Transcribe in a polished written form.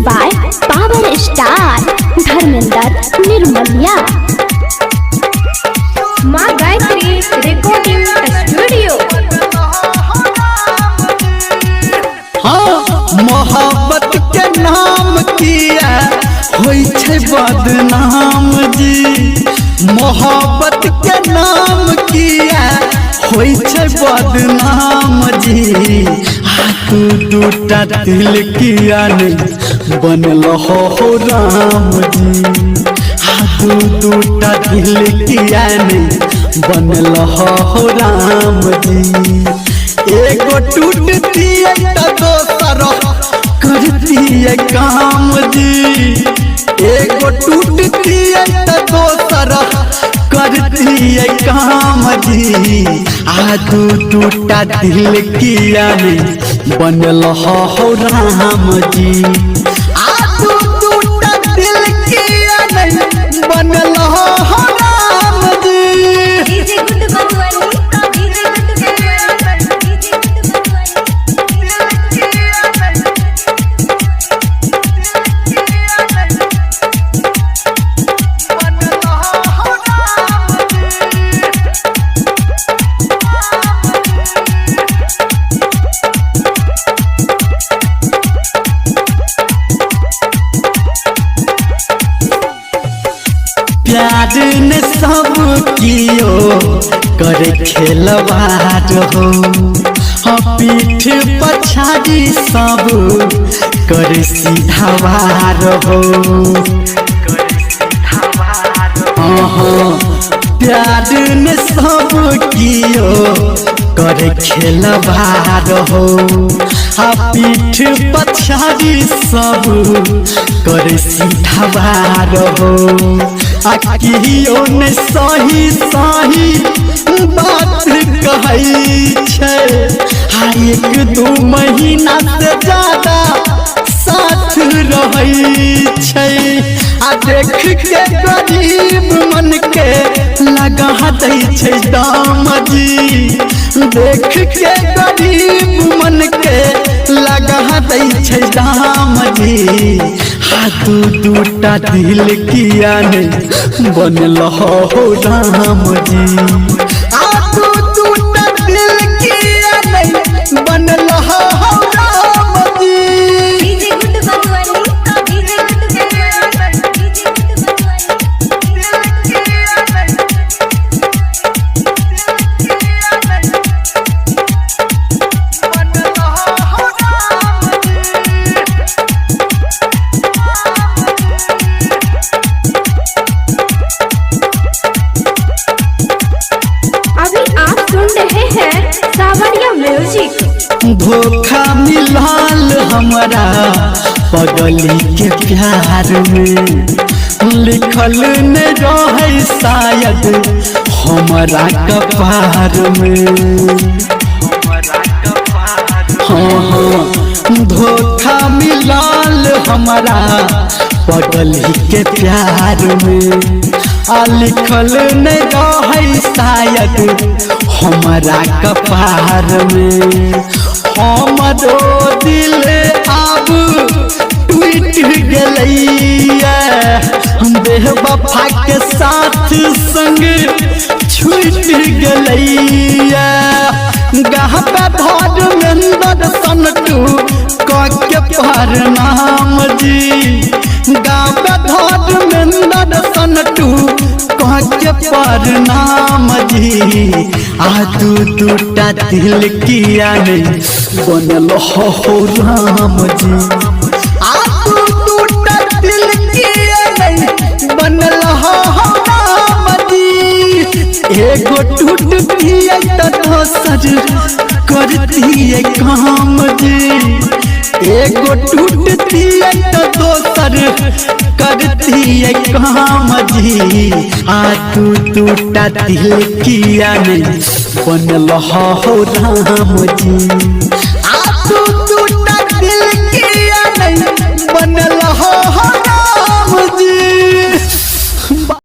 By power star Dharmendra Nirmaliya. माँ Gayatri recording studio. हाँ मोहब्बत के नाम किया होई छे बदनाम जी, मोहब्बत के नाम किया होई छे बदनाम जी। तू टूटा दिल किया नहीं बनल हो राम जी, तू टूटा दिल किया नहीं बनल हो राम जी। एगो टूटती है तो दोसर करती है काम जी, एगो टूटती है तो दोसर करती है काम जी। तू टूटा दिल किया नहीं बनल हो राम जी, तू टूटा दिल किया नहीं बनल हो Ram ji. DJ good Madhubani, DJ good Madhubani, DJ good प्यार ने सब कियो करे खेलवार हो, पीठ पछाड़ी सब करे सीधावार हो। प्यार ने सब कियो करे खेलवार हो, पीठ पछाड़ी सब करे सीधावार हो। कियो ने सही सही बात कहै छे, एक दू महीना से ज्यादा साथ रहै छे। देख के गरीब मन के लगा दै छे दाम जी, देख के गरीब मन के लगा दै छे दाम जी। तू टूटा दिल किया नहीं बनल हो राम जी, तू टूटा दिल किया नहीं बनल हो Ram ji. DJ good Madhubani, DJ good Madhubani, DJ good धोखा मिलाल हमरा पगली के प्यार में, लिखल न रहे शायद हमरा कपार में। हाँ धोखा मिलाल हमरा पगली के प्यार में, लिखल न रहे शायद हमरा कपार में। हमरो दिल अब टूट गलैया, बेवफा के साथ संग छूट गलैया। गहबे धर्मेंद्र सनटू के प्रणाम जी, गावे धर्मेंद्र सनटू के प्रणाम जी। तू टूटा दिल किया नहीं बनल हो राम जी, तू टूटा दिल किया नहीं बनल हो राम जी। एगो टूटती है तो दोसर करती है काम जी, एगो टूटती है तो दोसर करती है काम जी। आ तू टूटा दिल किया नहीं बनल हो राम जी।